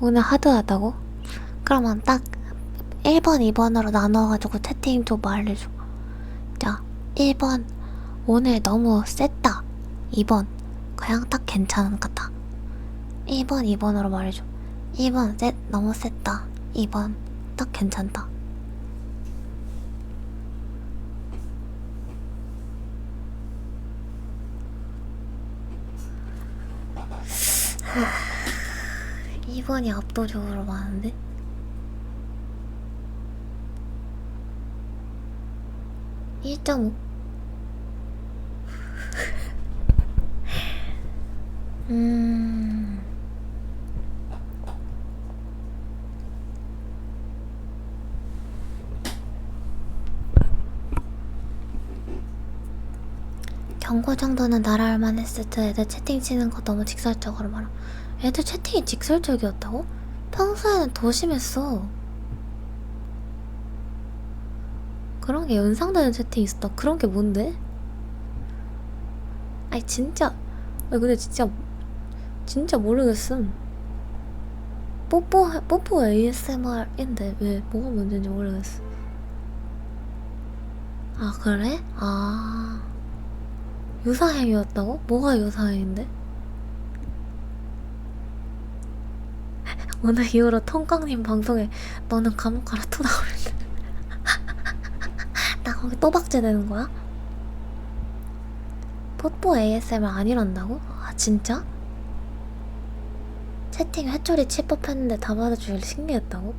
오늘 하드하다고? 그러면 딱 1번, 2번으로 나눠가지고 채팅 좀 말해줘. 자, 1번 오늘 너무 셌다. 2번 그냥 딱 괜찮은 것 같아. 1번, 2번으로 말해줘. 1번 너무 셌다. 2번 딱 괜찮다. 하... 2번이 압도적으로 많은데? (1.5) 경고 정도는 날아올만 했을 듯. 애들 채팅 치는 거 너무 직설적으로 말함. 애들 채팅이 직설적이었다고? 평소에는 더 심했어. 그런 게 연상되는 채팅 있었다. 그런 게 뭔데? 아니 진짜 근데 진짜 모르겠음. 뽀뽀 ASMR인데 왜 뭐가 문제인지 모르겠어. 아 그래? 아 유사행위였다고? 뭐가 유사행인데? 오늘 이후로 통깡님 방송에 너는 감옥 가라 또 나오는데 나 거기 또 박제되는 거야? 뽀뽀 ASMR 아니란다고? 아 진짜? 채팅 회초리 칠 법했는데 다 받아주길 신기했다고?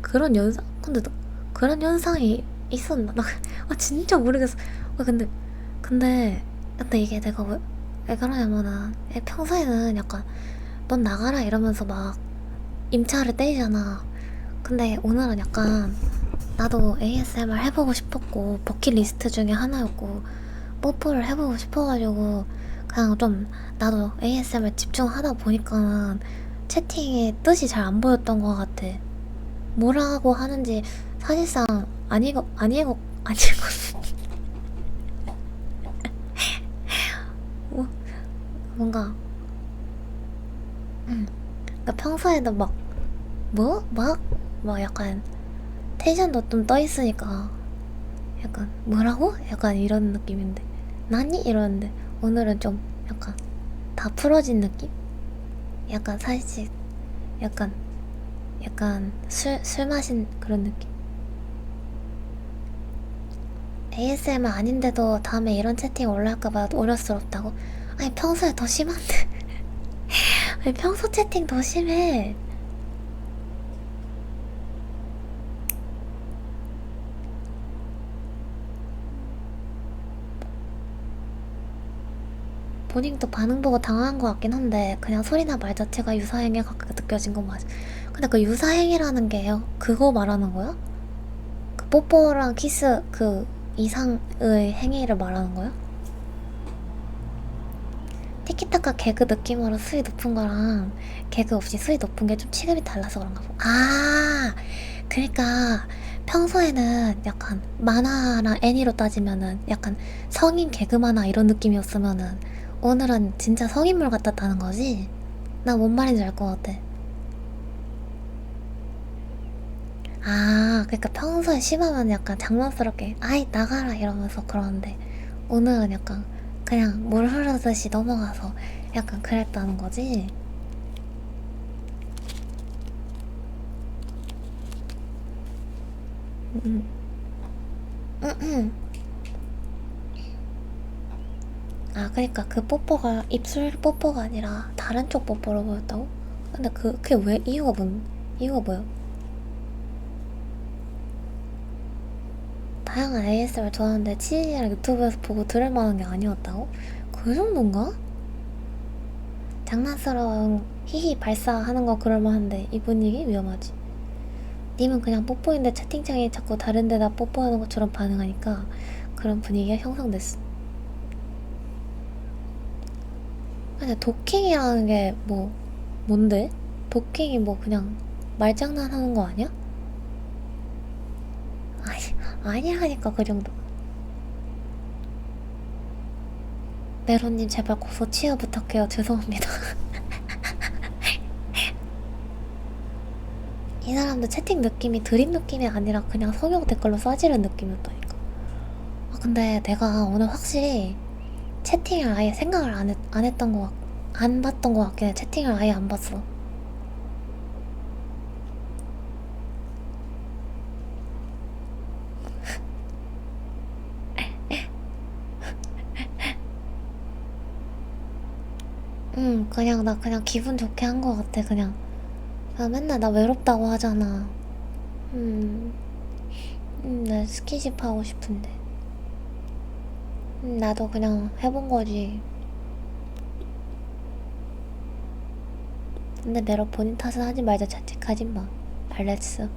근데 그런 현상이 있었나? 나 진짜 모르겠어. 근데 이게 내가 왜 그러냐면은 평소에는 약간 넌 나가라 이러면서 막 임차를 때리잖아. 근데 오늘은 약간 나도 ASMR 해보고 싶었고 버킷리스트 중에 하나였고 뽀뽀를 해보고 싶어가지고 그냥 좀 나도 ASMR 집중하다 보니까는 채팅에 뜻이 잘 안 보였던 것 같아. 뭐라고 하는지 사실상 안 읽었어. 뭔가 그러니까 평소에도 막 약간 텐션도 좀 떠있으니까 약간 뭐라고? 약간 이런 느낌인데 나니? 이러는데 오늘은 좀 약간 다 풀어진 느낌? 약간 살짝 약간 술 마신 그런 느낌? ASMR 아닌데도 다음에 이런 채팅 올라올까봐 우려스럽다고? 아니 평소에 더 심한데 아니 평소 채팅 더 심해. 본인도 반응 보고 당황한 것 같긴 한데 그냥 소리나 말 자체가 유사행위에 가깝게 느껴진 건 맞아. 근데 그 유사행위라는 게요? 그거 말하는 거야? 그 뽀뽀랑 키스 그 이상의 행위를 말하는 거야? 티키타카 개그 느낌으로 수위 높은 거랑 개그 없이 수위 높은 게 좀 취급이 달라서 그런가 보. 아, 그러니까 평소에는 약간 만화나 애니로 따지면은 약간 성인 개그 만화 이런 느낌이었으면은 오늘은 진짜 성인물 같았다는 거지? 나 뭔 말인지 알 것 같아. 아, 그러니까 평소에 심하면 약간 장난스럽게 아이 나가라 이러면서 그러는데 오늘은 약간 그냥 물 흐르듯이 넘어가서 약간 그랬다는 거지? 응, 응. 아, 그러니까 그 뽀뽀가 입술 뽀뽀가 아니라 다른 쪽 뽀뽀로 보였다고? 근데 그게 왜 이유가 뭐야? 다양한 ASMR 좋아하는데 치즈랑 유튜브에서 보고 들을 만한 게 아니었다고? 그 정도인가? 장난스러운 히히 발사하는 거 그럴만한데 이 분위기 위험하지. 님은 그냥 뽀뽀인데 채팅창에 자꾸 다른 데다 뽀뽀하는 것처럼 반응하니까 그런 분위기가 형성됐어. 근데 도킹이라는 게 뭔데? 도킹이 그냥 말장난하는 거 아니야? 아니라니까 그 정도. 메로님 제발 고소 치유 부탁해요. 죄송합니다. 이 사람도 채팅 느낌이 드림 느낌이 아니라 그냥 성형 댓글로 쏴지는 느낌이었다니까. 아 근데 내가 오늘 확실히 채팅을 아예 생각을 안 했던 거 안 봤던 거 같긴 해. 채팅을 아예 안 봤어. 응, 그냥 나 그냥 기분 좋게 한 거 같아. 그냥 맨날 나 외롭다고 하잖아. 음, 나 스킨십 하고 싶은데. 나도 그냥 해본 거지. 근데 메로 본인 탓은 하지 말자. 자책하지 마. 알렉스.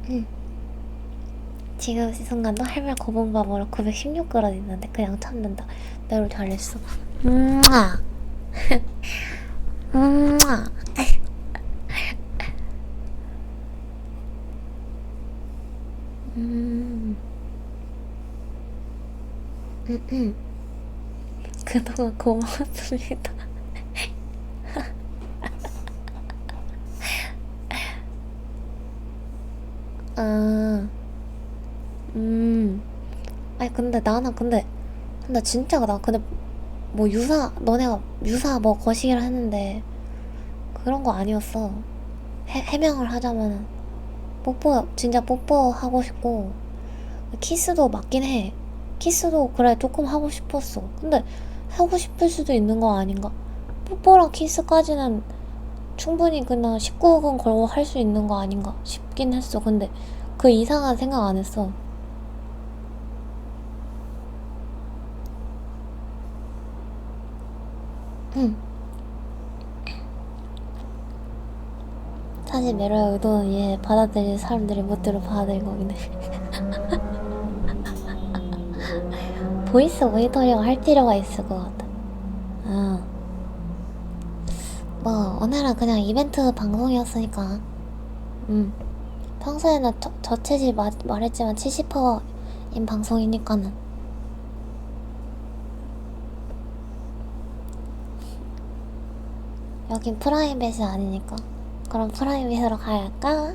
응. 지금 이 순간도 할 말 고봉밥으로 916g 있는데 그냥 참는다. 메로 잘했어. 음아. 음아. 그동안 고마웠습니다. 아, 아니 근데 나는 근데 진짜 나 근데 뭐 너네가 유사 뭐 거시기를 했는데 그런 거 아니었어. 해명을 하자면은 진짜 뽀뽀 하고 싶고 키스도 맞긴 해. 키스도 그래 조금 하고 싶었어. 근데 하고 싶을 수도 있는 거 아닌가? 뽀뽀랑 키스까지는 충분히 그냥 19금 걸고 할 수 있는 거 아닌가 싶긴 했어. 근데 그 이상한 생각 안 했어. 응. 사실 메로의 의도는 얘 받아들일 사람들이 멋대로 받아들인 거긴 해. 보이스 모니터링을 할 필요가 있을 것 같아. 뭐 오늘은 그냥 이벤트 방송이었으니까. 평소에는 저체지 말했지만 70%인 방송이니까는. 여긴 프라이빗이 아니니까. 그럼 프라이빗으로 갈까?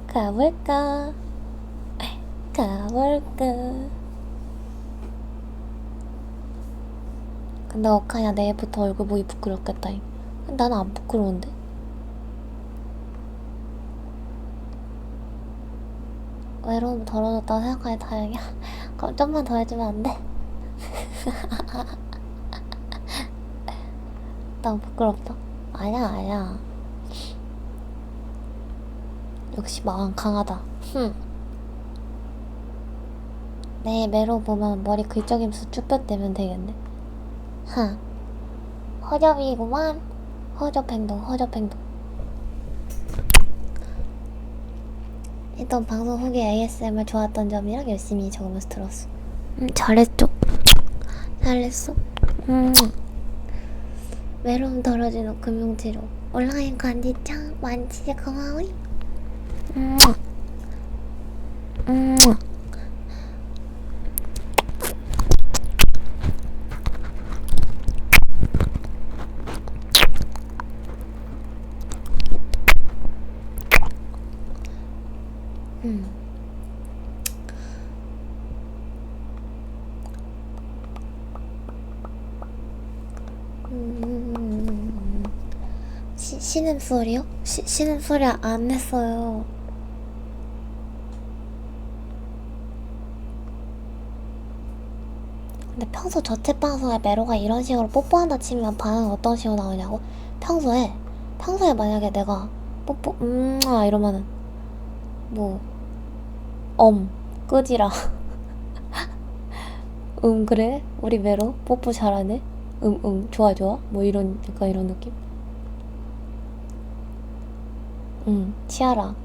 가볼까? 근데 어카냐 내일부터 얼굴 보기 부끄럽겠다잉. 나는 안 부끄러운데. 외로움 덜어줬다고 생각하니 다행이야. 그럼 좀만 더 해주면 안 돼? 난 부끄럽다. 아니야. 역시 마음 강하다. 내일 메로 보면 머리 긁적이면서 쭈뼛대면 되겠네. 허접이구만. 허접 행동. 일단 방송 후기 ASMR 좋았던 점이랑 열심히 적으면서 들었어. 잘했죠. 외로움 덜어주는 금융치료 온라인 간지창 많지 고마워요. 신음소리요? 신음소리 안 냈어요. 근데 평소 저챗방송에 메로가 이런 식으로 뽀뽀한다 치면 반응 어떤 식으로 나오냐고? 평소에 만약에 내가 뽀뽀 이러면은 뭐 끄지라. 그래? 우리 메로 뽀뽀 잘하네? 좋아 뭐 이런 약간 이런 느낌? 치아라.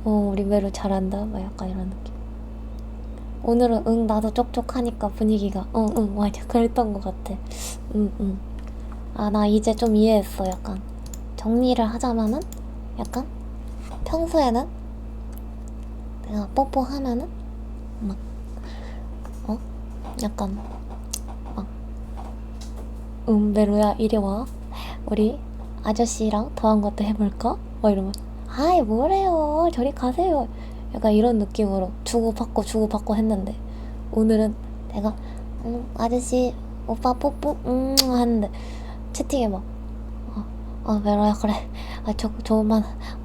우리 메로 잘한다 막 약간 이런 느낌. 오늘은 나도 쪽쪽하니까 분위기가 맞아 그랬던 것 같아. 아, 나 이제 좀 이해했어. 약간 정리를 하자면은 약간 평소에는 내가 뽀뽀하면은 막 어? 약간 막 메로야 이리 와. 우리 아저씨랑 더한 것도 해볼까? 막 이러면 아이 뭐래요 저리 가세요. 약간 이런 느낌으로 주고받고 했는데 오늘은 내가 아저씨 오빠 뽀뽀 하는데 채팅에 막 메로야 그래 조금만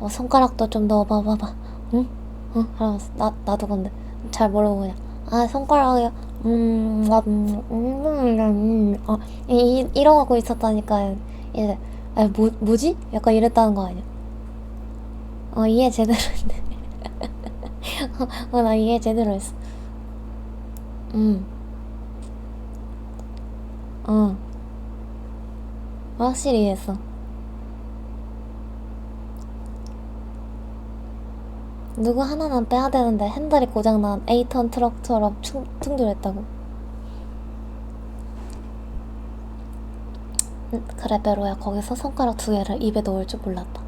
손가락도 좀 넣어봐봐 응? 응? 하면서 나도 근데 잘 모르고 그냥 손가락이요 이러고 있었다니까 이제 뭐지? 약간 이랬다는 거 아니야? 이해 제대로 했네. 나 이해 제대로 했어. 응. 어. 확실히 이해했어. 누구 하나는 빼야 되는데 핸들이 고장난 에이턴 트럭처럼 충돌했다고. 그래 베로야 거기서 손가락 2개를 입에 넣을 줄 몰랐다.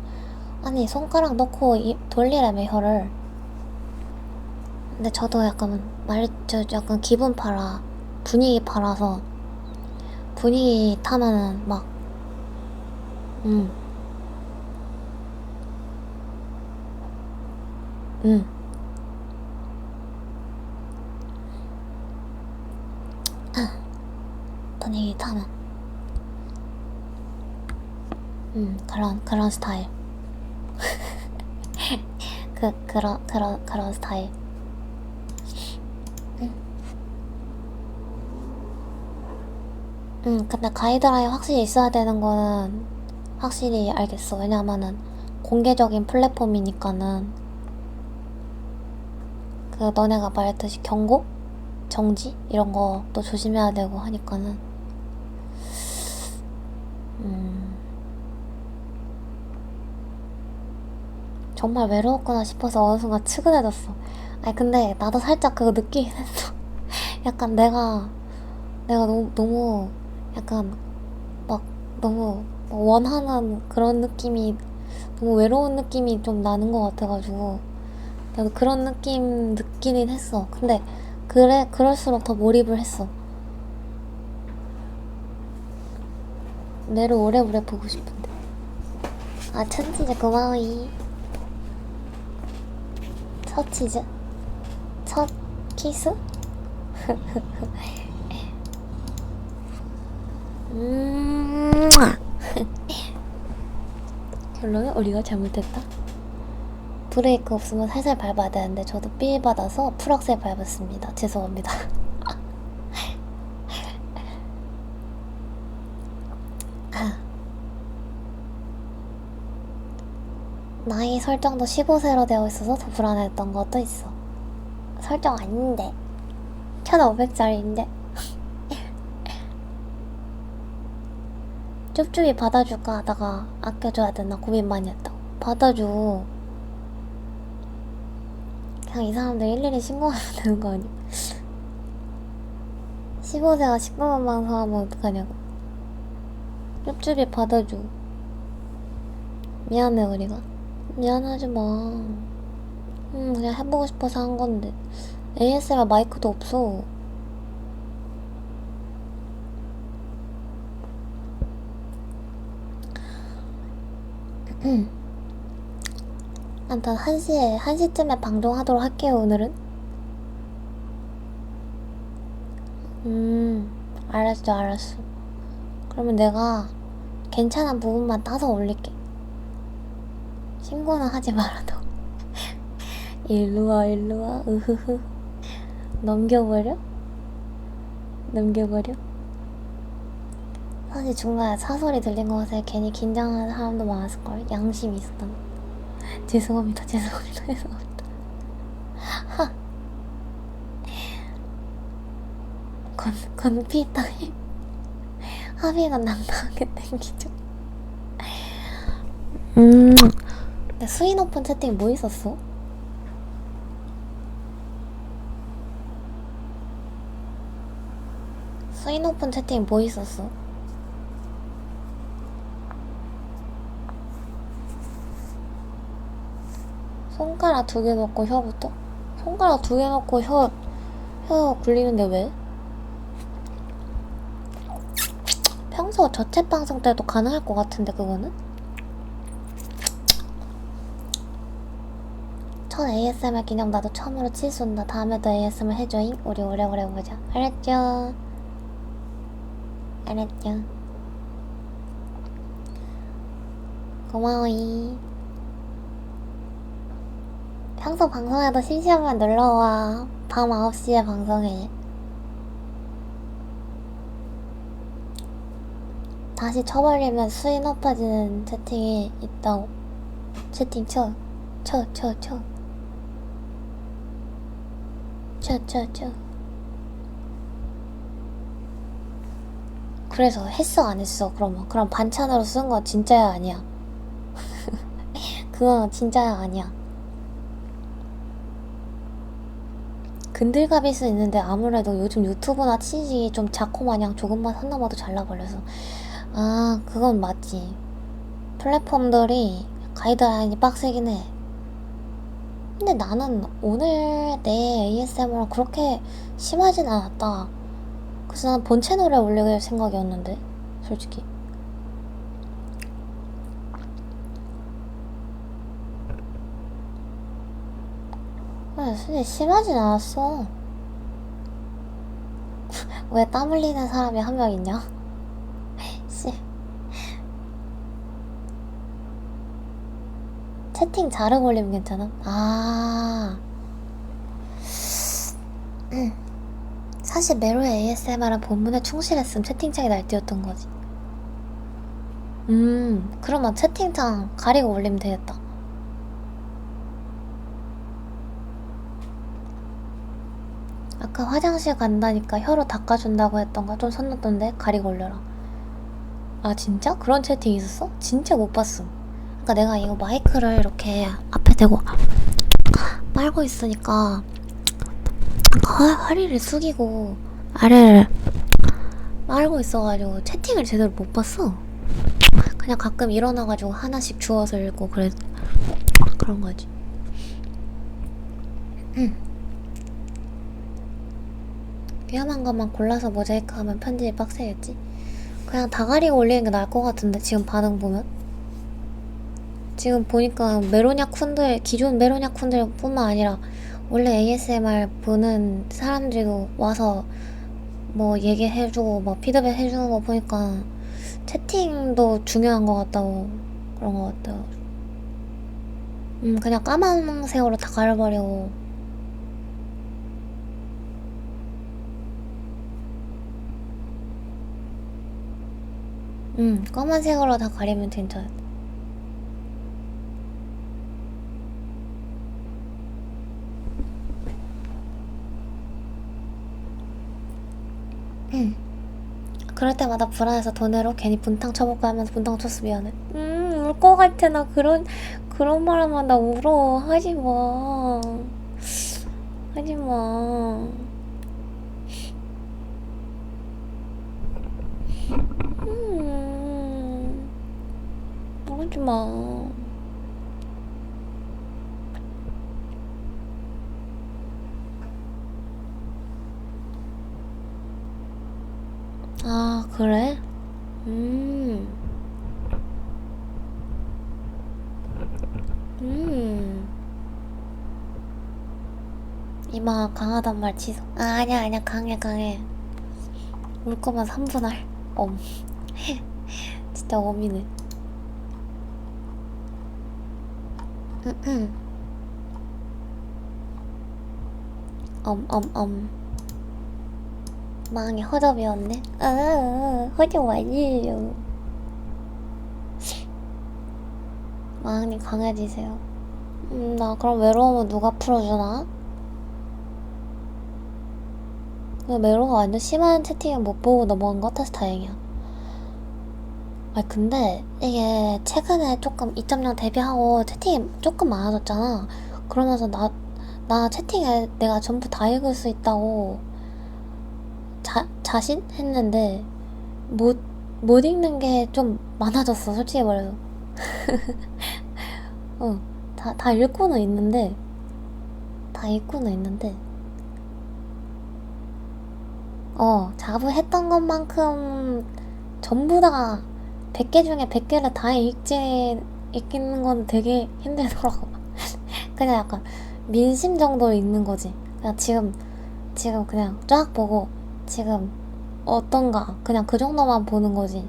아니 손가락 넣고 돌리라며 혀를. 근데 저도 약간 약간 기분 팔아 분위기 팔아서 분위기 타면은 막 응. 응. 분위기 타면 그런 스타일. 그런 스타일. 근데 가이드라인 확실히 있어야 되는 거는 확실히 알겠어. 왜냐면은 공개적인 플랫폼이니까는 너네가 말했듯이 경고? 정지? 이런 것도 조심해야 되고 하니까는 정말 외로웠구나 싶어서 어느 순간 측은해졌어. 아니 근데 나도 살짝 그거 느끼긴 했어. 약간 내가 너무 약간 막 너무 원하는 그런 느낌이 너무 외로운 느낌이 좀 나는 것 같아가지고 나도 그런 느낌 느끼긴 했어. 근데 그럴수록 더 몰입을 했어. 내를 오래오래 보고 싶은데. 천치즈 고마워이. 첫 치즈? 첫 키스? 결론은 우리가 잘못했다. 브레이크 없으면 살살 밟아야 되는데 저도 삘 받아서 풀악셀 밟았습니다. 죄송합니다. 나이 설정도 15세로 되어 있어서 더 불안했던 것도 있어. 설정 아닌데 1500짜리인데 쭈쭈이 받아줄까 하다가 아껴줘야 되나 고민 많이 했다고. 받아줘. 그냥 이 사람들 일일이 신고하면 되는 거 아니야? 15세가 19만 방송하면 어떡하냐고. 쭈쭈이 받아줘. 미안해 우리가. 미안하지 마. 그냥 해보고 싶어서 한 건데 ASMR 마이크도 없어. 일단 1시쯤에 방송하도록 할게요 오늘은. 알았어. 그러면 내가 괜찮은 부분만 따서 올릴게. 신고는 하지 말아도. 일로와 으흐흐. 넘겨버려? 사실 중간에 사소리 들린 것 같아. 괜히 긴장하는 사람도 많았을걸. 양심이 있었던 거. 죄송합니다. 하. 건피 따위 합의가 낭낭하게 땡기죠. 근데 스윈 오픈 채팅 뭐 있었어? 스윈 오픈 채팅 뭐 있었어? 손가락 2개 넣고 혀부터? 손가락 2개 넣고 혀 굴리는데 왜? 평소 저챗 방송 때도 가능할 것 같은데 그거는? 첫 ASMR 기념 나도 처음으로 칠 쏜다. 다음에도 ASMR 해줘잉. 우리 오래오래 보자. 알았죠? 알았죠? 고마워이. 평소 방송에도 심심하면 놀러와. 밤 9시에 방송해. 다시 쳐버리면 수위 높아지는 채팅이 있다고. 채팅 쳐. 쳐. 그래서 했어 안 했어? 그럼 반찬으로 쓴 거 진짜야 아니야? 그건 진짜야 아니야? 근들갑일 수 있는데 아무래도 요즘 유튜브나 치지 좀 자코마냥 조금만 산 넘어도 잘 나버려서. 아 그건 맞지. 플랫폼들이 가이드라인이 빡세긴 해. 근데 나는 오늘 내 ASMR은 그렇게 심하진 않았다. 그래서 난 본 채널에 올릴 생각이었는데 솔직히. 솔직히 심하진 않았어. 왜 땀 흘리는 사람이 한 명 있냐? 씨. 채팅 자르고 올리면 괜찮아? 사실 메로의 ASMR은 본문에 충실했음 채팅창이 날뛰었던 거지. 그러면 채팅창 가리고 올리면 되겠다. 아까 화장실 간다니까 혀로 닦아준다고 했던가 좀 선 넘던데 가리고 올려라. 아 진짜? 그런 채팅 있었어? 진짜 못 봤음. 그러니까 내가 이거 마이크를 이렇게 앞에 대고 빨고 있으니까 허리를 숙이고 아래를 빨고 있어가지고 채팅을 제대로 못 봤어. 그냥 가끔 일어나가지고 하나씩 주워서 읽고 그런 거지. 위험한 것만 골라서 모자이크 하면 편집이 빡세겠지? 그냥 다 가리고 올리는 게 나을 것 같은데 지금 반응 보면? 지금 보니까 메로냐쿤들, 기존 메로냐쿤들 뿐만 아니라 원래 ASMR 보는 사람들도 와서 뭐 얘기해주고 막 피드백 해주는 거 보니까 채팅도 중요한 것 같다고 그런 것 같아요. 그냥 까만색으로 다 가려버리고. 까만색으로 다 가리면 괜찮아. 그럴 때마다 불안해서 돈으로 괜히 분탕 쳐볼까 하면서 분탕 쳤어. 미안해. 울 것 같아. 나 그런 말 하면 나 울어. 하지마. 하지마. 아 그래? 이마 강하단 말 취소. 아니야 강해. 울 거면 3분할. 진짜 어미네. 망이 허접이었네. 허접 아니에요. 망이 강해지세요. 나 그럼 외로우면 누가 풀어주나? 메로가 완전 심한 채팅은 못 보고 넘어간 것 같아서 다행이야. 근데 이게 최근에 조금 2.0 데뷔하고 채팅이 조금 많아졌잖아. 그러면서 나 채팅에 내가 전부 다 읽을 수 있다고 자신? 했는데 못 읽는 게 좀 많아졌어 솔직히 말해서. 다 읽고는 있는데, 자부했던 것만큼 전부 다 100개 중에 100개를 다 읽는 건 되게 힘들더라고. 그냥 약간 민심 정도로 읽는 거지. 그냥 지금 그냥 쫙 보고 지금 어떤가 그냥 그 정도만 보는 거지.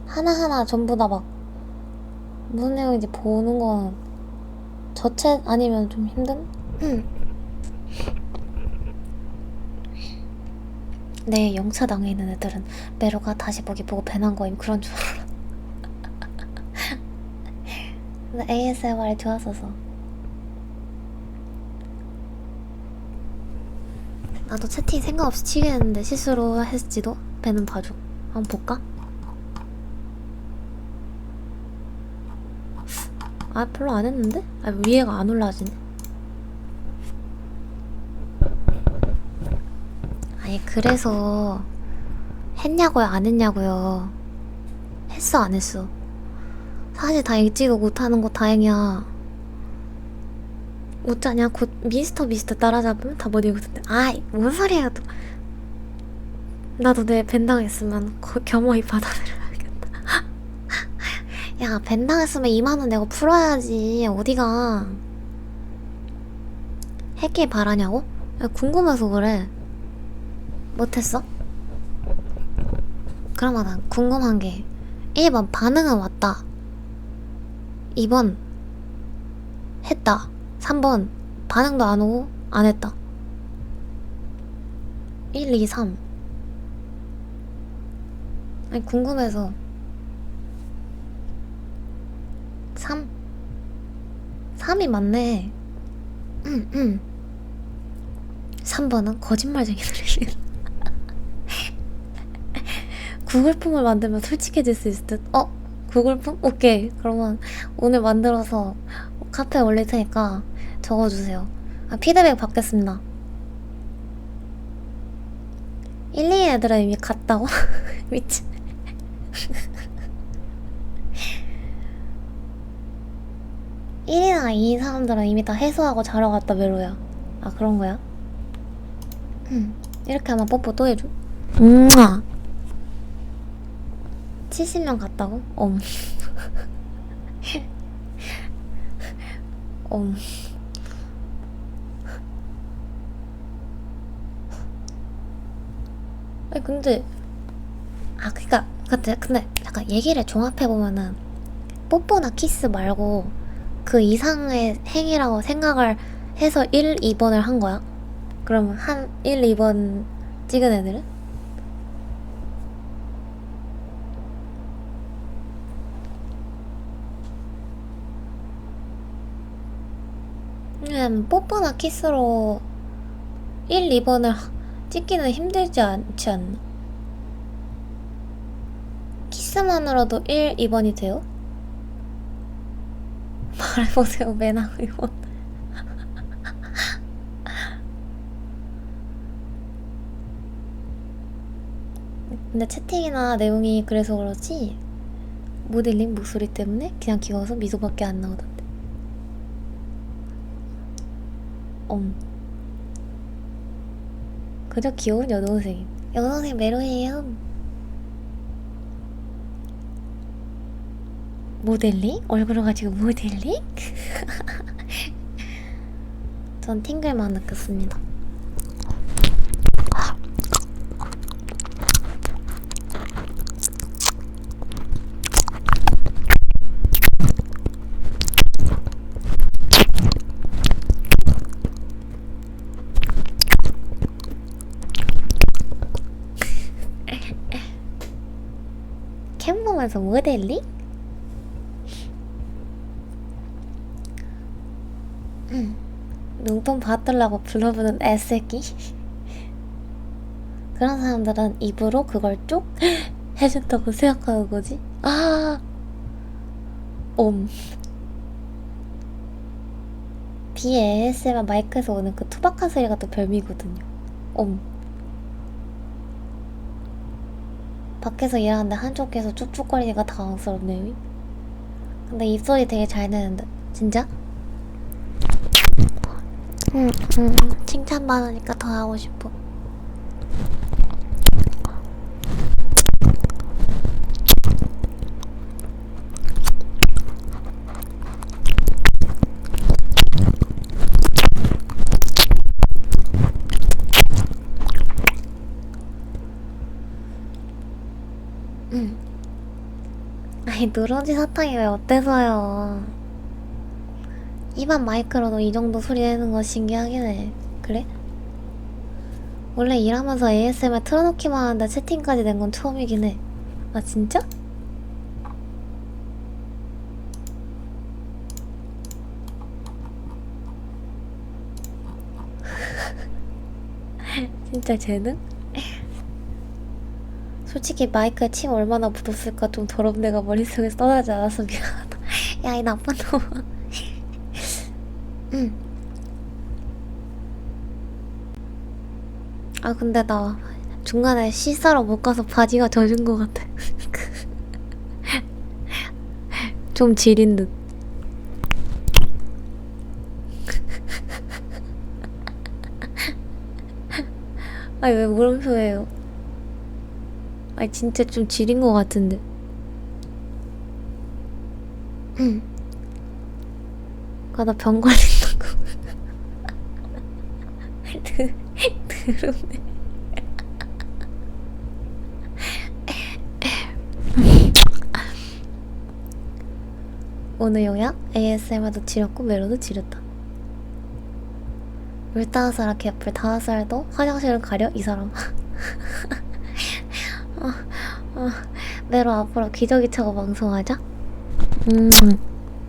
하나하나 전부 다 막 무슨 내용인지 보는 건 저책 아니면 좀 힘든? 내 영차당에 있는 애들은 메로가 다시 보기 보고 배난 거임 그런 줄 알아. 근데 ASMR이 좋았어서. 나도 채팅 생각 없이 치긴 했는데 실수로 했을지도. 배는 봐줘. 한번 볼까? 아 별로 안 했는데? 아 위에가 안 올라지네. 아니 그래서 했냐고요 안 했냐고요. 했어 안 했어? 사실 다 읽지도 못하는 거 다행이야. 어쩌냐 곧 미스터 비스트 따라잡으면 다 못 읽을 텐데. 아이 뭔 소리야 또. 나도 내 벤당했으면 겸허히 받아들여야겠다. 야 벤당했으면 2만원 내고 풀어야지. 어디가 했길 바라냐고? 야, 궁금해서 그래. 못했어? 그러면 난 궁금한 게 1번 반응은 왔다, 2번 했다, 3번 반응도 안 오고 안 했다. 1, 2, 3. 아니 궁금해서. 3? 3이 맞네. 3번은 거짓말쟁이들이. 구글폼을 만들면 솔직해질 수 있을 듯. 구글폼? 오케이. 그러면 오늘 만들어서 카페에 올릴 테니까 적어주세요. 피드백 받겠습니다. 1, 2 애들은 이미 갔다고? 미친. (1이나 2 사람들은 이미 다 해소하고 자러 갔다 메로야. 아 그런 거야? 이렇게 하면 뽀뽀 또 해줘. 70명 갔다고? 아니 근데 근데 약간 얘기를 종합해보면은 뽀뽀나 키스 말고 그 이상의 행위라고 생각을 해서 1, 2번을 한 거야? 그러면 1, 2번 찍은 애들은? 뽀뽀나 키스로 1, 2번을 찍기는 힘들지 않지 않나? 키스만으로도 1, 2번이 돼요? 말해보세요 매나 의원. 근데 채팅이나 내용이 그래서 그렇지 모델링 목소리 때문에 그냥 귀여워서 미소밖에 안 나오던데. 그저 귀여운 여동생. 여동생 메로예요. 모델링? 얼굴을 가지고 모델링? 전 팅글만 느꼈습니다. 캠 보면서 모델링? 용돈 받으려고 불러보는 애새끼? 그런 사람들은 입으로 그걸 쭉 해준다고 생각하는 거지? 뒤에 ASMR 마이크에서 오는 그 투박한 소리가 또 별미거든요. 밖에서 일하는데 한쪽 귀에서 쭉쭉거리니까 당황스럽네요. 근데 입소리 되게 잘 내는데 진짜? 응, 칭찬받으니까 더 하고 싶어. 응. 아니, 누룽지 사탕이 왜 어때서요? 입안 마이크로도 이 정도 소리 내는 거 신기하긴 해. 그래? 원래 일하면서 ASMR 틀어놓기만 하는데 채팅까지 낸 건 처음이긴 해. 아, 진짜? 진짜 재능? 솔직히 마이크에 침 얼마나 묻었을까 좀 더러운 내가 머릿속에 떠나지 않아서 미안하다. 야, 이 나쁜 놈아. 응. 아, 근데 나 중간에 씻사러 못 가서 바지가 젖은 것 같아. 좀 지린 듯. 아니, 왜 물음표예요? 아니, 진짜 좀 지린 것 같은데. 응. 나 병 걸린다고. 드럽네. 오늘 요약? ASMR도 지렸고 메로도 지렸다. 15살 개뿔 5살도 화장실을 가려 이 사람. 메로 앞으로 기저귀 차고 방송하자.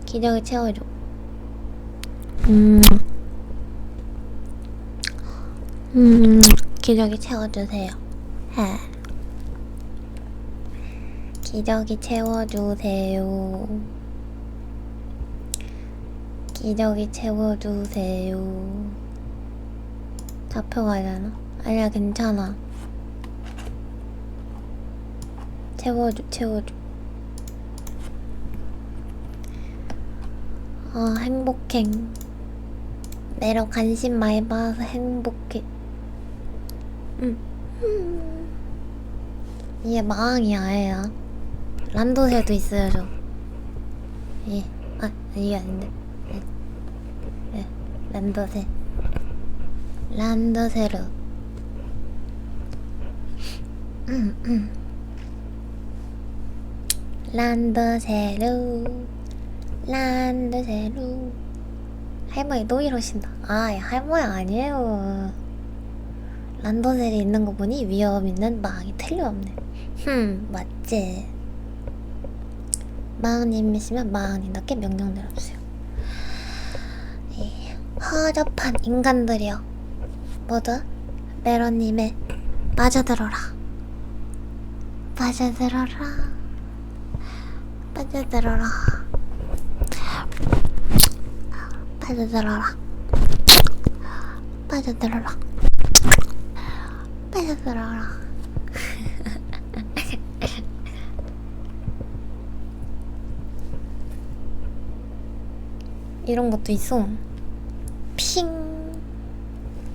기저귀 채워줘. 기저귀 채워주세요. 기저귀 채워주세요. 기저귀 채워주세요. 잡혀가려나? 아니야, 괜찮아. 채워줘. 행복해. 내로 관심 많이 받아서 행복해. 이게 마왕이야, 얘야. 란도새도 있어요, 저. 예. 이게 아닌데. 네. 란도새. 란도새로. 란도새로. 할머니 또 이러신다. 할머니 아니에요. 란도셀이 있는 거 보니 위험 있는 마왕이 틀림없네. 맞지. 마왕님이시면 마왕님답게 명령 내려주세요. 허접한 인간들이여, 모두 메론님의 빠져들어라. 빠져들어라. 이런 것도 있어. 핑.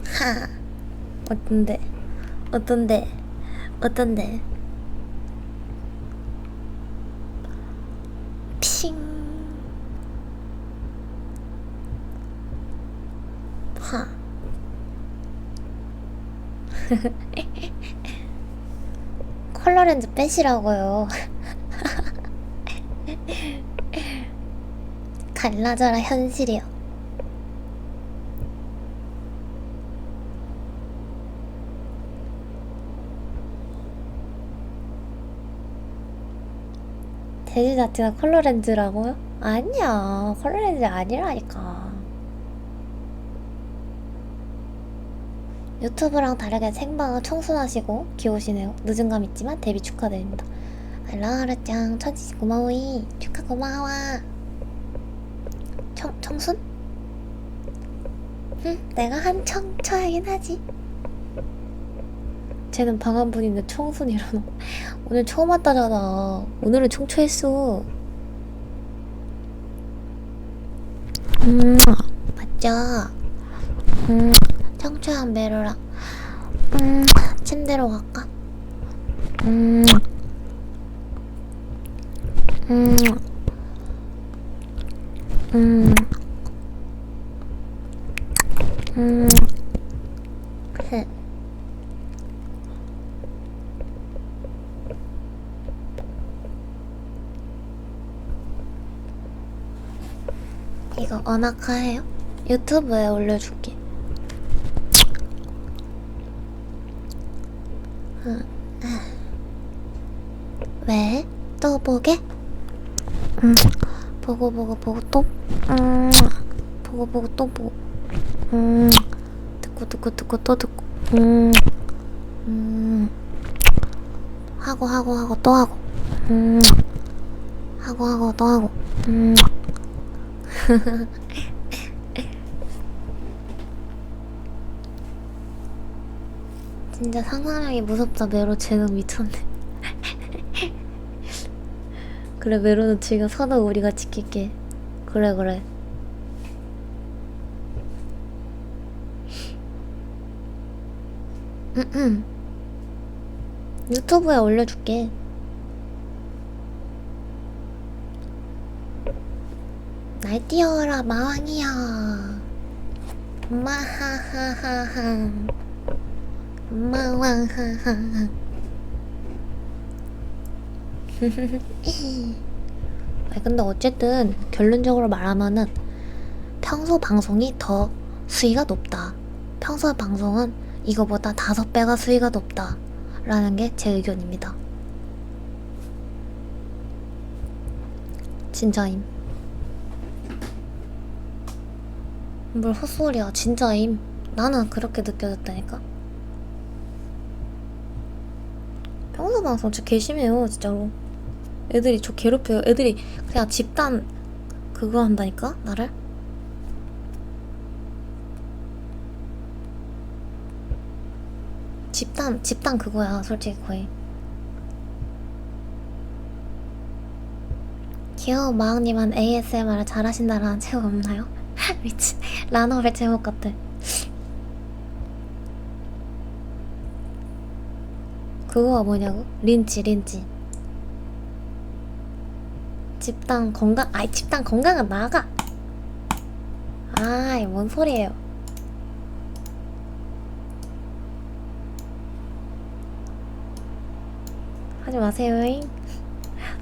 하. 어떤데? 핑. 하. 컬러 렌즈 빼시라고요. 갈라져라 현실이요. 돼지 자체가 컬러 렌즈라고요? 아니야, 컬러 렌즈 아니라니까. 유튜브랑 다르게 생방은 청순하시고 귀여우시네요. 늦은 감 있지만 데뷔 축하드립니다. 라라짱 천지 고마워이. 축하 고마워. 청순? 내가 한청 쳐야긴 하지. 쟤는 방한분인데 청순이라노. 오늘 처음 왔다잖아. 오늘은 청초했어. 맞죠? 청초한 메로라. 침대로 갈까? 그래. 이거 어나카예요? 유튜브에 올려줄게. 왜? 또 보게? 보고 또? 보고 또 보고. 듣고 또 듣고. 하고 또 하고. 하고 또 하고. 진짜 상상력이 무섭다. 메로 재능 미쳤네. 그래, 메로는 지금 선을 우리가 지킬게. 그래. 유튜브에 올려줄게. 날 띄워라 마왕이야. 마하하하하. 마왕하하하. 근데 어쨌든 결론적으로 말하면은 평소 방송이 더 수위가 높다. 평소 방송은 이거보다 5배가 수위가 높다 라는 게 제 의견입니다. 진짜임. 뭘 헛소리야. 진짜임. 나는 그렇게 느껴졌다니까. 평소 방송 진짜 개심해요 진짜로. 애들이 저 괴롭혀요. 애들이 그냥 집단 그거 한다니까 나를. 집단 그거야 솔직히 거의. 귀여운 마왕님은 ASMR을 잘하신다라는 제목 없나요? 미친. 라노벨 제목 같아. 그거가 뭐냐고? 린치. 집단 건강, 아이 집단 건강은 나가. 아이 뭔 소리예요. 하지 마세요잉.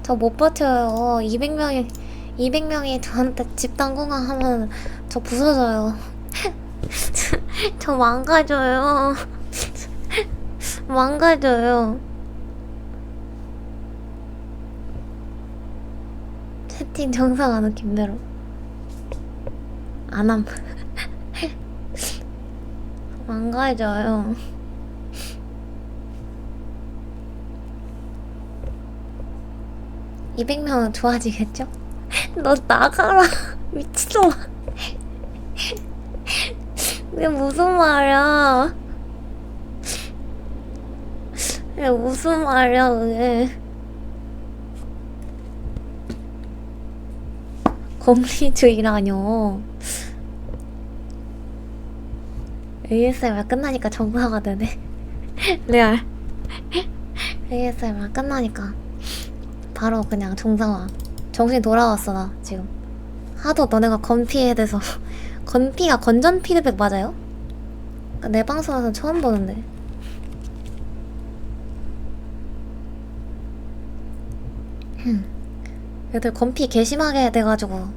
저 못 버텨요. 200명이 저한테 집단 건강하면 저 부서져요. 저 망가져요. 망가져요. 채팅 정상하는 김대로 안함. 망가져요. (200명은) 좋아지겠죠? 너 나가라. 미친놈아. 이게 무슨 말이야. 이게 무슨 말이야 그게. 공리주의라뇨. ASMR 끝나니까 정상화 되네. 레알. ASMR 끝나니까 바로 그냥 정상화. 정신이 돌아왔어 나 지금. 하도 너네가 건피에 대해서. 건피가 건전 피드백 맞아요? 내 방송에서 처음 보는데. 애들 건피 개심하게 돼가지고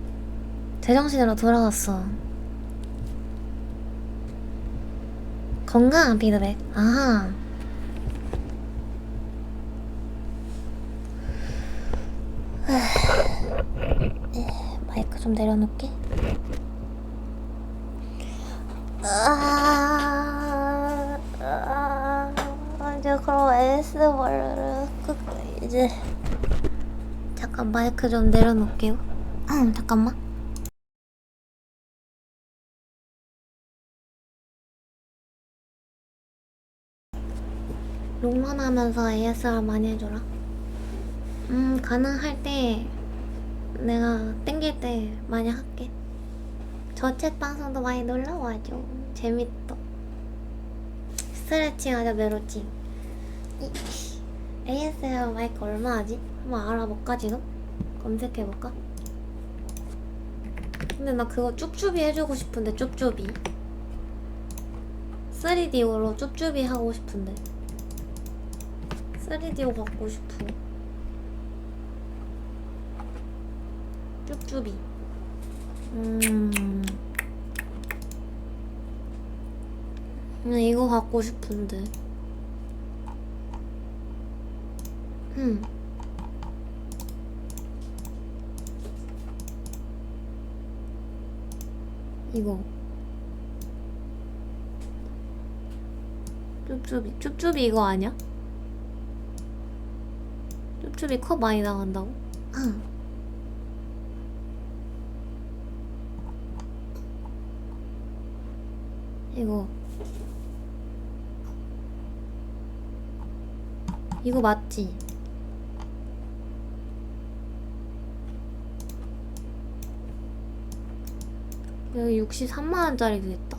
제정신으로 돌아왔어. 건강한 피드백. 아하. 마이크 좀 내려놓게. 이제 그럼 ASMR를 이제 잠깐 마이크 좀 내려놓을게요. 잠깐만. 롱런 하면서 ASMR 많이 해줘라. 가능할 때 내가 땡길 때 많이 할게. 저 챗 방송도 많이 놀러와줘. 재밌다. 스트레칭하자 메로칭. ASMR 마이크 얼마하지? 한번 알아볼까 지금? 검색해볼까? 근데 나 그거 쭈쭈비 해주고 싶은데 쭈쭈비 3D로 쭈쭈비 하고 싶은데 3D로 갖고 싶어. 쭈쭈비 이거 갖고 싶은데 이거 쭈쭈비 이거 아니야? 쭈쭈비 컵 많이 나간다고? 이거 맞지? 여기 63만원짜리도 있다.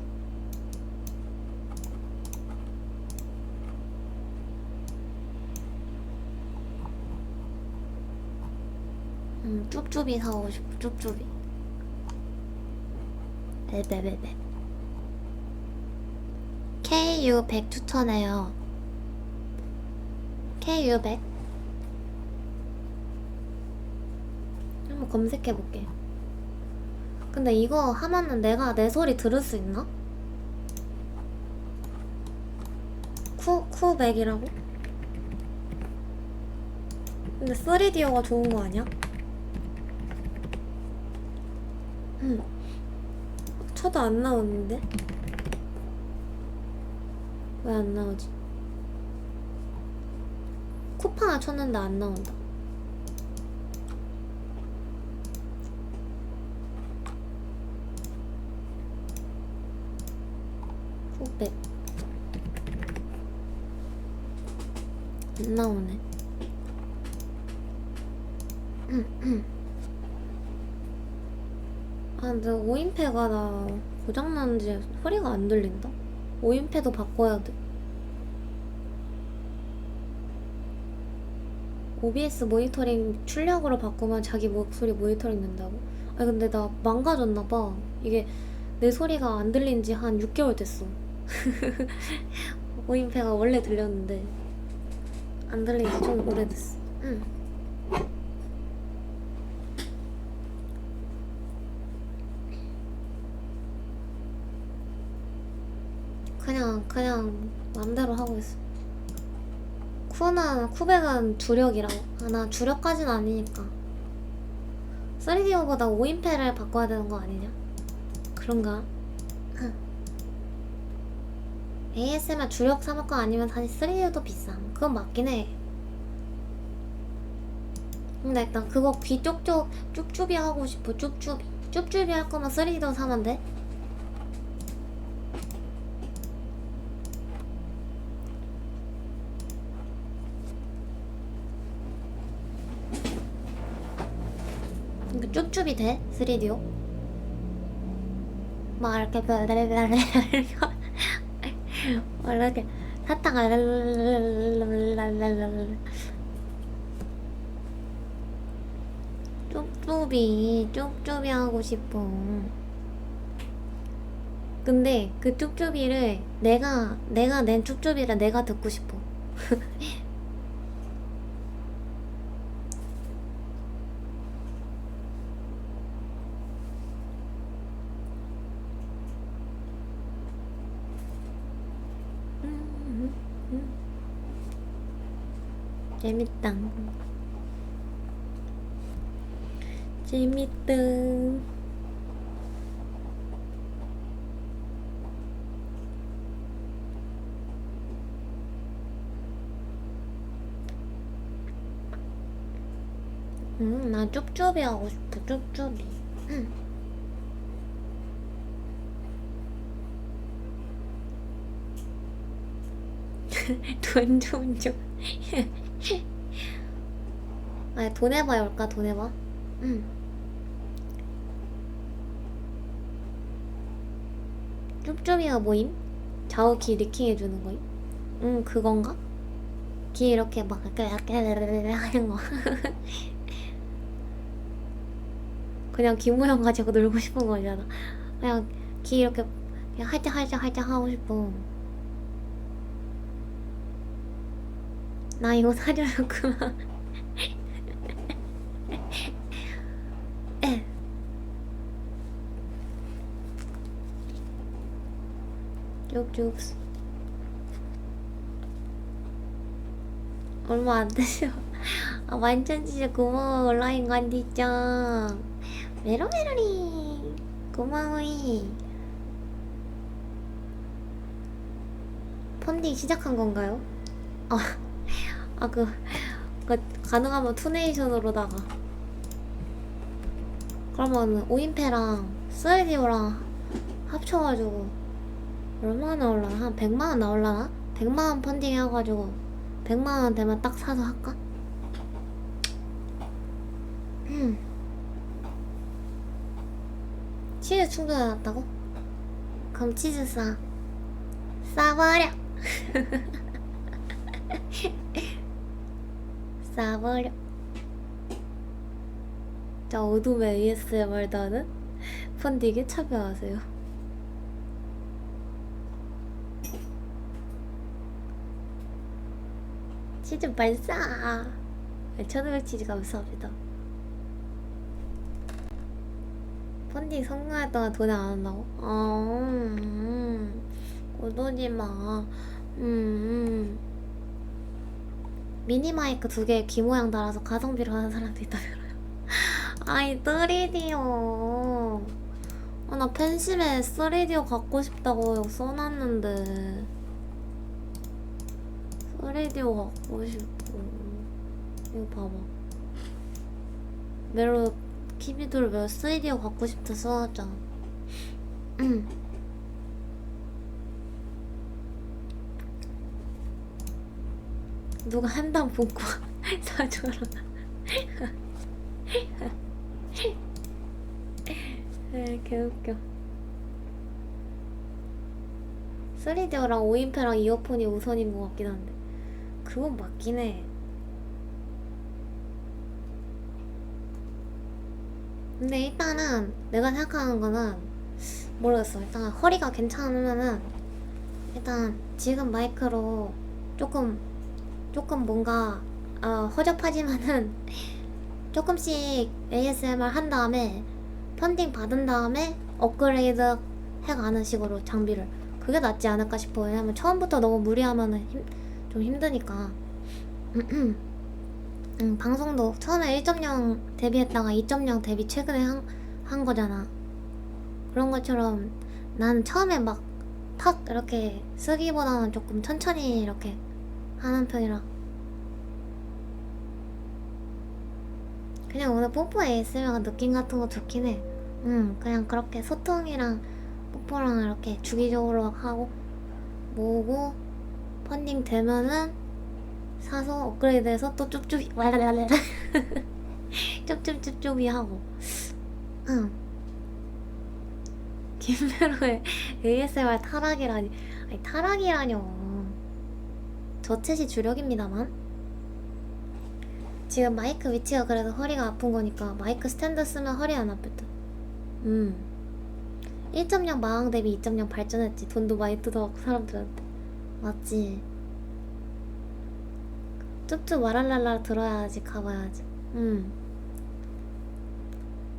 쭈쭈비 사고 싶어. 쭈쭈비 베베베베. KU100 추천해요. KU100 한번 검색해볼게. 근데 이거 하면은 내가 내 소리 들을 수 있나? 쿠100이라고? 근데 3D어가 좋은 거 아니야? 쳐도 안 나오는데? 왜 안 나오지? 쿠팡을 쳤는데 안 나온다. 쿠100 안 나오네. 아 근데 5인패가 나 고장나는지 소리가 안 들린다. 5인패도 바꿔야 돼. OBS 모니터링 출력으로 바꾸면 자기 목소리 모니터링 된다고? 아니 근데 나 망가졌나봐. 이게 내 소리가 안 들린 지 한 6개월 됐어. 5인패가 원래 들렸는데 안 들린 지 좀 오래됐어. 그냥 맘대로 하고 있어. 쿠백은 주력이라고. 아, 나 주력까진 아니니까. 3DO보다 5인패를 바꿔야 되는 거 아니냐? 그런가? ASMR 주력 사먹고 아니면 사실 3D도 비싸. 그건 맞긴 해. 근데 일단 그거 귀 쭈쭈비 하고 싶어. 쭈쭈비 할 거면 3D도 사면 돼? 이거 쭈쭈비 돼? 3D요? 막 이렇게 이렇게 사탕 쭈쭈비 하고 싶어. 근데 그 쭈쭈비를 내가 낸 쭈쭈비를 내가 듣고 싶어. 재밌다. 나 쭈쭈비 하고 싶어. 쭈쭈비. 돈 좀 줘. 아니 돈 해봐 올까? 돈 해봐. 쭈쭈미가 뭐임? 좌우 귀 리킹해주는 거임? 그건가? 귀 이렇게 막 하는 거. 그냥 귀 모양 가지고 놀고 싶은 거잖아. 그냥 귀 이렇게 그냥 활짝 하고 싶어. 나 이거 사려요 그만. 에. 쭉쭉. 얼마 안 되죠. 아, 완전 진짜 고마워. 온라인 관디짱 메로메로리 고마워이. 펀딩 시작한 건가요? 그 가능하면 투네이션으로다가. 그러면 오인패랑 스웨디오랑 합쳐가지고 얼마나 나올라나? 한 100만원 나올라나? 100만원 펀딩 해가지고 100만원 되면 딱 사서 할까? 치즈 충전해놨다고? 그럼 치즈 싸버려. 싸버려. 자, 어둠의 ASMR단은 펀딩에 참여하세요. 치즈 발사. 1500 치즈 감사합니다. 펀딩 성공할 동안 돈을 안 한다고? 그러지마. 미니마이크 2개에 귀 모양 달아서 가성비로 하는 사람도 있다면요. 아이 3D요. 나 펜심에 3D요 갖고 싶다고 써놨는데 3D요 갖고 싶어. 이거 봐봐. 메로 키비돌 몇 3D요 갖고 싶다 써놨잖아. 누가 한당 본거 사줘라. 개웃겨. 3D랑 5인패랑 이어폰이 우선인 것 같긴 한데 그건 맞긴 해. 근데 일단은 내가 생각하는 거는 모르겠어. 일단 허리가 괜찮으면은 일단 지금 마이크로 조금 뭔가 허접하지만은 조금씩 ASMR 한 다음에 펀딩 받은 다음에 업그레이드 해가는 식으로 장비를, 그게 낫지 않을까 싶어. 왜냐면 처음부터 너무 무리하면은 좀 힘드니까. 방송도 처음에 1.0 데뷔했다가 2.0 데뷔 최근에 한 거잖아. 그런 것처럼 나는 처음에 막 탁 이렇게 쓰기보다는 조금 천천히 이렇게 하는 편이라. 그냥 오늘 뽀뽀 ASMR 느낌 같은 거 좋긴 해. 그냥 그렇게 소통이랑 뽀뽀랑 이렇게 주기적으로 하고 모으고 펀딩 되면은 사서 업그레이드해서 또 쭈쭈비 쭈쭈쭈쭈비 하고. 김메로의 ASMR 타락이라니. 아니 타락이라뇨. 저챗이 주력입니다만 지금 마이크 위치가 그래서 허리가 아픈 거니까 마이크 스탠드 쓰면 허리 안 아플 듯. 1.0 마왕 대비 2.0 발전했지. 돈도 많이 뜯어갖고 사람들한테. 맞지? 쭈쭈 와랄랄라 들어야지. 가봐야지.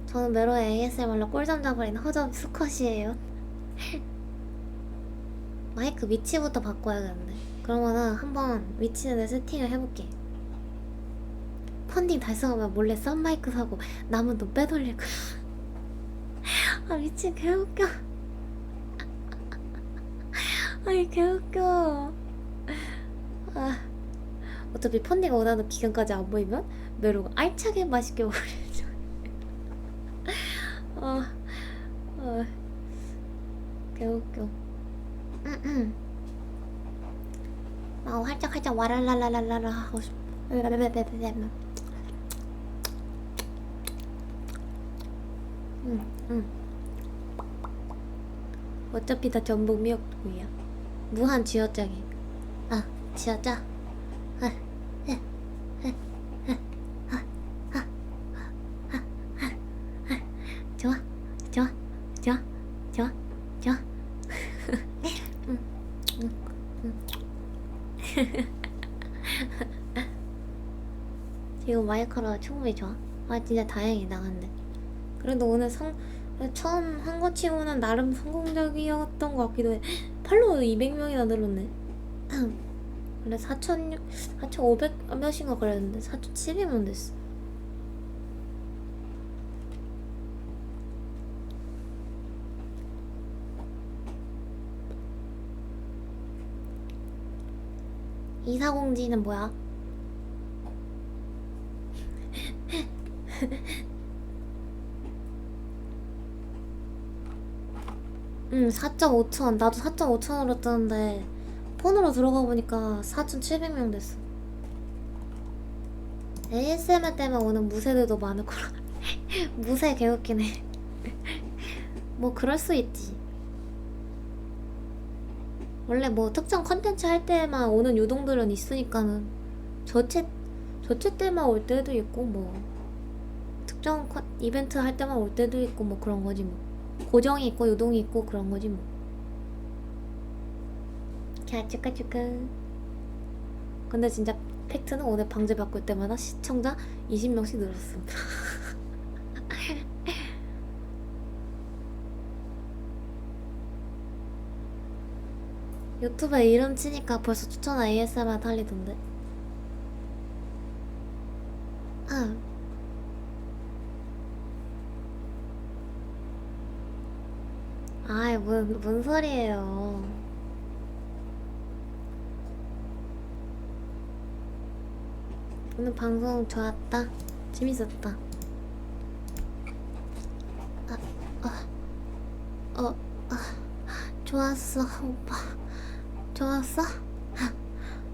저는 메로의 ASMR로 꿀잠 자버린 허접 수컷이에요. 마이크 위치부터 바꿔야겠네. 그러면은 한번 위치는 세팅을 해볼게. 펀딩 달성하면 몰래 썬 마이크 사고 남은 돈 빼돌릴 거야. 아 미친 개웃겨. 아이 개웃겨. 어차피 펀딩 원하는 기간까지 안 보이면 메로가 알차게 맛있게 먹으려죠. 개웃겨. 활짝 와랄랄랄랄라 하고 싶어. 어차피 다 전북 미역국이야. 무한 쥐어짜기. 아, 쥐어짜. 아, 좋아, 좋아, 좋아, 좋아, 좋아. 응, 응, 응. 지금 마이크로 충분히 좋아. 아, 진짜 다행이다, 근데. 그래도 오늘 처음 한 거 치고는 나름 성공적이었던 것 같기도 해. 팔로워 200명이나 늘었네. 원래 4,500 몇인가 그랬는데 4,700명 됐어. 이사공지는 뭐야? 응, 4.5천. 나도 4.5천으로 뜨는데 폰으로 들어가 보니까 4,700명 됐어. ASMR 때문에 오는 무새들도 많을 거라. 무새 개웃기네. 뭐 그럴 수 있지. 원래 뭐 특정 컨텐츠 할 때만 오는 유동들은 있으니까는 저체 때만 올 때도 있고 뭐 특정 이벤트 할 때만 올 때도 있고 뭐 그런 거지 뭐. 고정이 있고 유동이 있고 그런 거지 뭐. 캬쭈까쭈까. 근데 진짜 팩트는 오늘 방제 바꿀 때마다 시청자 20명씩 늘었어. 유튜브에 이름 치니까 벌써 추천 ASMR 달리던데. 아, 아이 뭔 소리예요. 오늘 방송 좋았다. 재밌었다. 어, 좋았어, 오빠. 좋았어?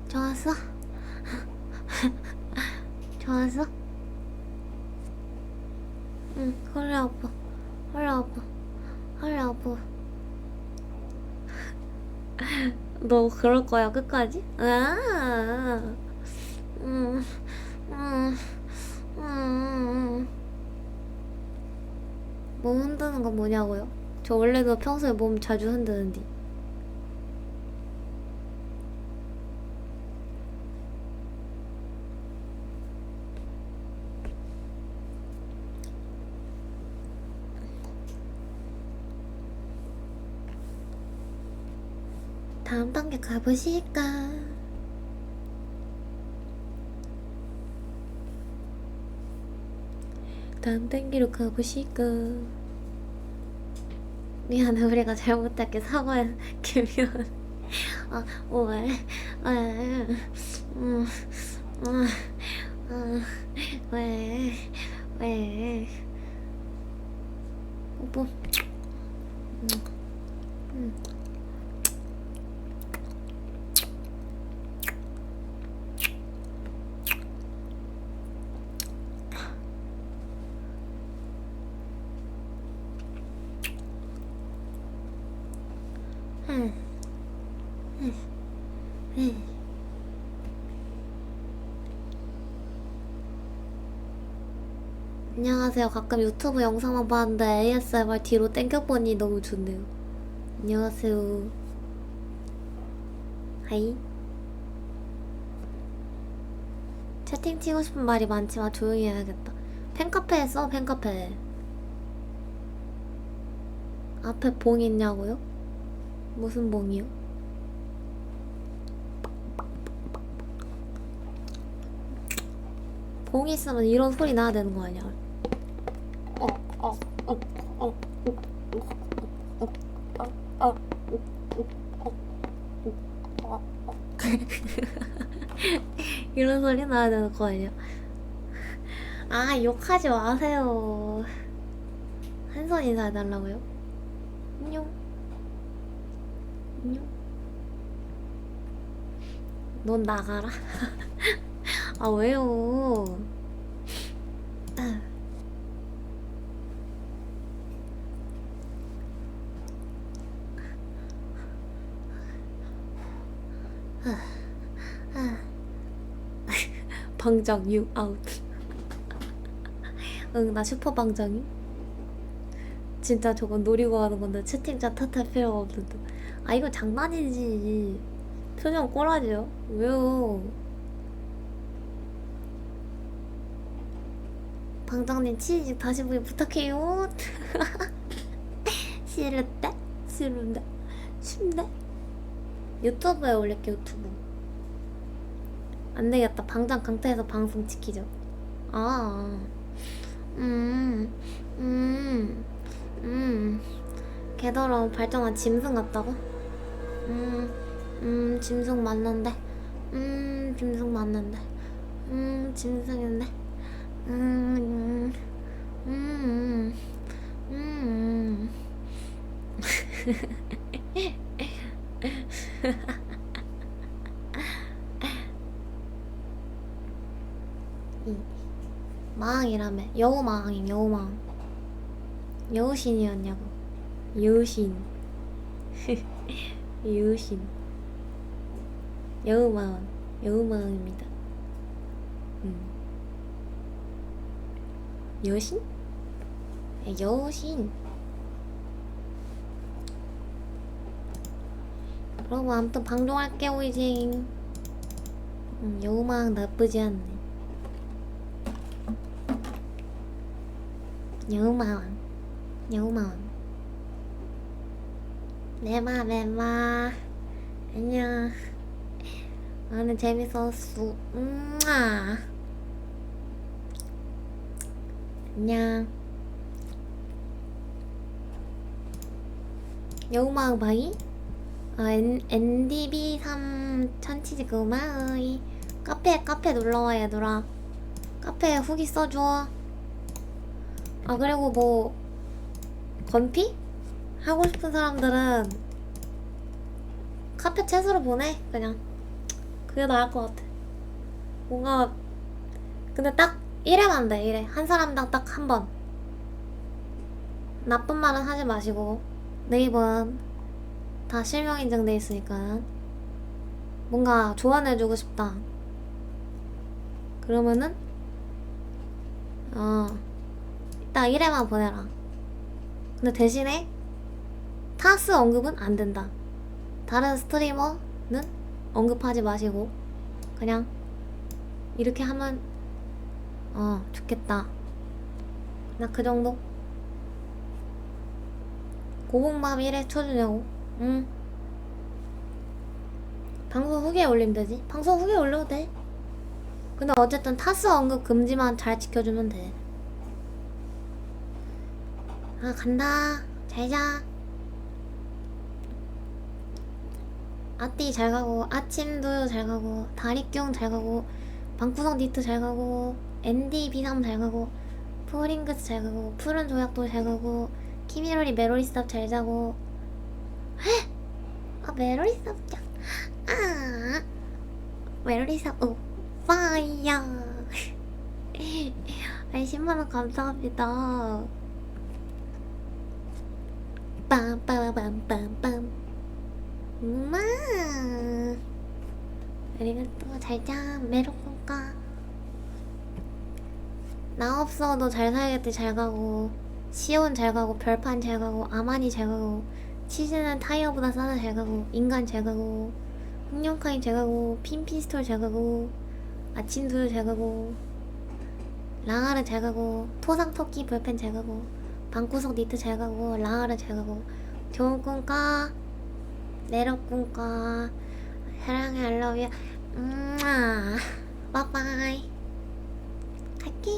좋았어? 좋았어? 응, 허리 아파. 허리 아파. 허리 아파. 너 그럴 거야, 끝까지? 음, 음, 음. 몸 흔드는 건 뭐냐고요? 저 원래도 평소에 몸 자주 흔드는데. 다음 단계 가보실까? 다음 단계로 가보실까? 미안해, 우리가 잘못할게. 사과해, 김미안. 아, 왜? 음, 음, 왜? 왜? 오빠. 음. 안녕하세요. 가끔 유튜브 영상만 봤는데 ASMR 뒤로 땡겨보니 너무 좋네요. 안녕하세요. 하이. 채팅 치고 싶은 말이 많지만 조용히 해야겠다. 팬카페에 써, 팬카페에. 앞에 봉 있냐고요? 무슨 봉이요? 봉이 있으면 이런 소리 나야 되는 거 아니야? 이런 소리 나야 되는 거 아니야? 아, 욕하지 마세요. 한 손 인사해달라고요? 안녕. 안녕. 넌 나가라. 아, 왜요? 방장 유 아웃. 응, 나 슈퍼 방장이. 진짜 저건 노리고 하는 건데 채팅창 탓할 필요가 없는데. 아 이거 장난이지. 표정 꼬라지요? 왜요? 방장님 치즈 다시 보기 부탁해요. 싫은데? 싫은데? 싫은데? 유튜브에 올릴게. 유튜브 안되겠다. 방장 강타해서 방송 지키죠. 아 음, 음, 개더러운 발전한 짐승 같다고? 짐승 맞는데. 짐승 맞는데. 짐승인데. 음, 음, 음. 마왕이라며. 여우마왕임. 여우마왕. 여우신이었냐고. 여우신. 여우신. 여우마왕. 여우마왕입니다. 여신? 여신. 그러고 아무튼 방종할게요 이제. 여우마왕 나쁘지 않네. 여우마왕. 여우마왕. 내마 안녕. 오늘 재밌었어. 안녕. 여우마왕 바이? NDB3 천치지 고마워이. 카페 놀러와 얘들아. 카페에 후기 써줘. 그리고 뭐 건피? 하고 싶은 사람들은 카페 챗으로 보내. 그냥 그게 나을 것 같아. 뭔가 근데 딱 1회만 돼. 1회 한 사람당 딱 한 번. 나쁜 말은 하지 마시고. 네이버는 다 실명 인증돼 있으니까. 뭔가 조언해주고 싶다 그러면은 딱 1회만 보내라. 근데 대신에 타스 언급은 안 된다. 다른 스트리머는 언급하지 마시고 그냥 이렇게 하면 좋겠다. 나 그 정도? 고봉밥 1회 쳐주냐고. 방송 후기에 올리면 되지. 방송 후기에 올려도 돼. 근데 어쨌든 타스 언급 금지만 잘 지켜주면 돼. 간다. 잘자. 아띠 잘가고, 아침도 잘가고, 다리뀨 잘가고, 방구석 니트 잘가고, ND 비삼 잘가고, 프링그스 잘가고, 푸른 조약도 잘가고, 키미로리 메로리스탑 잘자고. 메로리스탑 짱. 메로리스탑 오빠야. 10만원 감사합니다. 빰빰빰빰빰. 아리가또. 잘자. 메로콩까. 나 없어도 잘 살겠지. 잘가고, 시온 잘가고, 별판 잘가고, 아마니 잘가고, 치즈는 타이어보다 싸다 잘가고, 인간 잘가고, 흑룡카인 잘가고, 핀피스톨 잘가고, 아침수유 잘가고, 랑아르 잘가고, 토상토끼 볼펜 잘가고, 방구석 니트 잘가고, 랑아르 잘가고. 좋은 꿈 꿔. 내로 꿈 꿔. 사랑해. I love you. 빠빠이. 갈게.